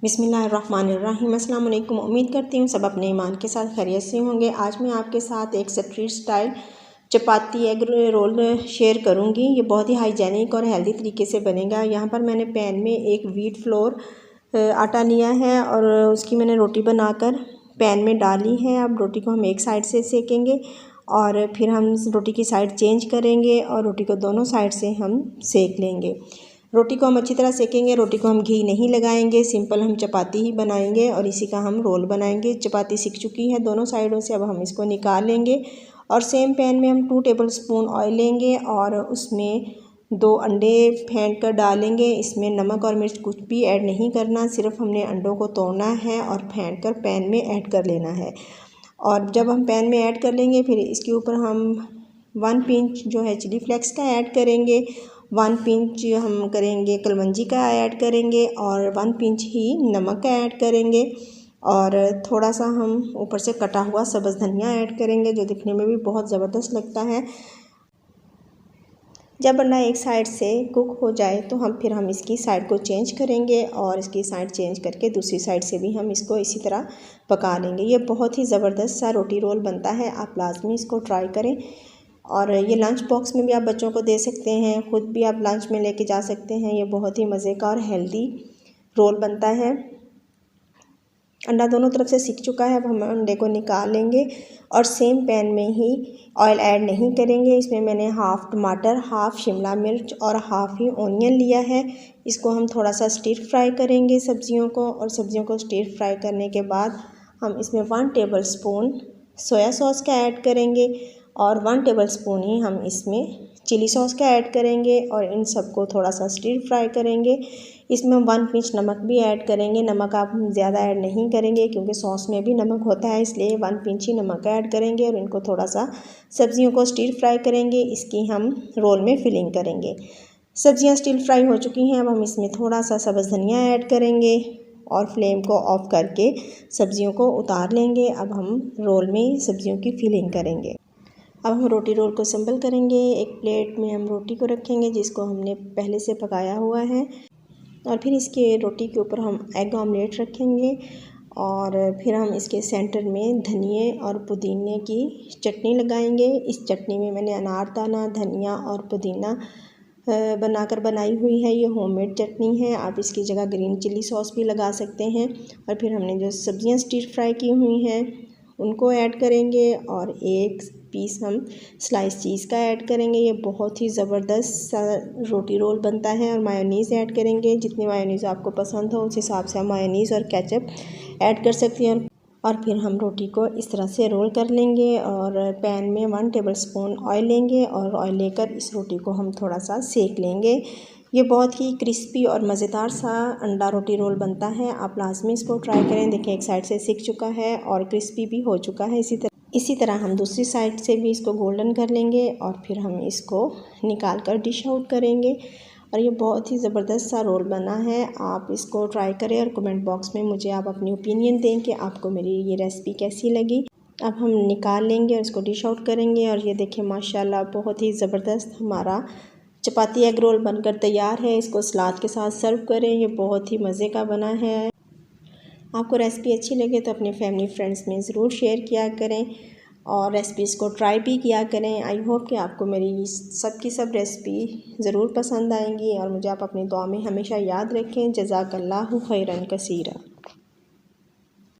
बिस्मिल्लाहिर्रहमानिर्रहीम। अस्सलाम वालेकुम। उम्मीद करती हूँ सब अपने ईमान के साथ खैरियत से होंगे। आज मैं आपके साथ एक स्ट्रीट स्टाइल चपाती एग रोल शेयर करूँगी। ये बहुत ही हाइजेनिक और हेल्दी तरीके से बनेगा। यहाँ पर मैंने पैन में एक व्हीट फ्लोर आटा लिया है और उसकी मैंने रोटी बनाकर पैन में डाली है। अब रोटी को हम एक साइड से सेकेंगे और फिर हम रोटी की साइड चेंज करेंगे और रोटी को दोनों साइड से हम सेक लेंगे। रोटी को हम अच्छी तरह सेकेंगे। रोटी को हम घी नहीं लगाएंगे, सिंपल हम चपाती ही बनाएंगे और इसी का हम रोल बनाएंगे। चपाती सिक चुकी है दोनों साइडों से, अब हम इसको निकाल लेंगे और सेम पैन में हम 2 टेबलस्पून ऑयल लेंगे और उसमें 2 अंडे फेंट कर डालेंगे। इसमें नमक और मिर्च कुछ भी ऐड नहीं करना, सिर्फ हमने अंडों को तोड़ना है और फेंट कर पैन में ऐड कर लेना है। और जब हम पैन में ऐड कर लेंगे फिर इसके ऊपर हम 1 पिंच जो है चिली फ्लेक्स का ऐड करेंगे, 1 पिंच हम करेंगे कलवंजी का ऐड करेंगे और 1 पिंच ही नमक का ऐड करेंगे और थोड़ा सा हम ऊपर से कटा हुआ सब्ज़ धनिया ऐड करेंगे जो दिखने में भी बहुत ज़बरदस्त लगता है। जब अंडा एक साइड से कुक हो जाए तो हम इसकी साइड को चेंज करेंगे और इसकी साइड चेंज करके दूसरी साइड से भी हम इसको इसी तरह पका लेंगे। ये बहुत ही ज़बरदस्त सा रोटी रोल बनता है, आप लाजमी इसको ट्राई करें। और ये लंच बॉक्स में भी आप बच्चों को दे सकते हैं, ख़ुद भी आप लंच में लेके जा सकते हैं। ये बहुत ही मज़े का और हेल्दी रोल बनता है। अंडा दोनों तरफ से सिक चुका है, अब हम अंडे को निकाल लेंगे और सेम पैन में ही ऑयल ऐड नहीं करेंगे। इसमें मैंने हाफ़ टमाटर, हाफ़ शिमला मिर्च और हाफ़ ही ऑनियन लिया है। इसको हम थोड़ा सा स्टीर फ्राई करेंगे सब्जियों को, और सब्जियों को स्टीर फ्राई करने के बाद हम इसमें 1 टेबलस्पून सोया सॉस का ऐड करेंगे और 1 टेबलस्पून ही हम इसमें चिली सॉस का ऐड करेंगे और इन सबको थोड़ा सा स्टीर फ्राई करेंगे। इसमें हम 1 पिंच नमक भी ऐड करेंगे। नमक आप ज़्यादा ऐड नहीं करेंगे क्योंकि सॉस में भी नमक होता है, इसलिए 1 पिंच ही नमक ऐड करेंगे और इनको थोड़ा सा सब्जियों को स्टीर फ्राई करेंगे। इसकी हम रोल में फिलिंग करेंगे। सब्जियां स्टीर फ्राई हो चुकी हैं, अब हम इसमें थोड़ा सा सब्ज़ धनिया ऐड करेंगे और फ्लेम को ऑफ करके सब्जियों को उतार लेंगे। अब हम रोल में सब्जियों की फिलिंग करेंगे। अब हम रोटी रोल को असेंबल करेंगे। एक प्लेट में हम रोटी को रखेंगे जिसको हमने पहले से पकाया हुआ है और फिर इसके रोटी के ऊपर हम एग ऑमलेट रखेंगे और फिर हम इसके सेंटर में धनिए और पुदीने की चटनी लगाएंगे। इस चटनी में मैंने अनारदाना, धनिया और पुदीना बनाकर बनाई हुई है। ये होममेड चटनी है, आप इसकी जगह ग्रीन चिली सॉस भी लगा सकते हैं। और फिर हमने जो सब्जियां स्टीर फ्राई की हुई हैं उनको ऐड करेंगे और एक पीस हम स्लाइस चीज़ का ऐड करेंगे। ये बहुत ही ज़बरदस्त सा रोटी रोल बनता है। और मायोनीज़ ऐड करेंगे, जितनी मायोनीज़ आपको पसंद हो उस हिसाब से आप मायोनीज़ और केचप ऐड कर सकते हैं। और फिर हम रोटी को इस तरह से रोल कर लेंगे और पैन में 1 टेबलस्पून ऑयल लेंगे और ऑयल लेकर इस रोटी को हम थोड़ा सा सेक लेंगे। ये बहुत ही क्रिस्पी और मज़ेदार सा अंडा रोटी रोल बनता है, आप लाजमी इसको ट्राई करें। देखिए एक साइड से सिक चुका है और क्रिस्पी भी हो चुका है। इसी तरह हम दूसरी साइड से भी इसको गोल्डन कर लेंगे और फिर हम इसको निकाल कर डिश आउट करेंगे। और ये बहुत ही ज़बरदस्त सा रोल बना है, आप इसको ट्राई करें और कमेंट बॉक्स में मुझे आप अपनी ओपिनियन दें कि आपको मेरी ये रेसिपी कैसी लगी। अब हम निकाल लेंगे और इसको डिश आउट करेंगे। और ये देखिए माशाल्लाह बहुत ही ज़बरदस्त हमारा चपाती एग रोल बनकर तैयार है। इसको सलाद के साथ सर्व करें, ये बहुत ही मज़े का बना है। आपको रेसिपी अच्छी लगे तो अपने फैमिली फ्रेंड्स में ज़रूर शेयर किया करें और रेसिपीज़ को ट्राई भी किया करें। आई होप कि आपको मेरी सब की सब रेसिपी ज़रूर पसंद आएंगी और मुझे आप अपनी दुआ में हमेशा याद रखें। जज़ाकल्लाहु खैरन कसीरा।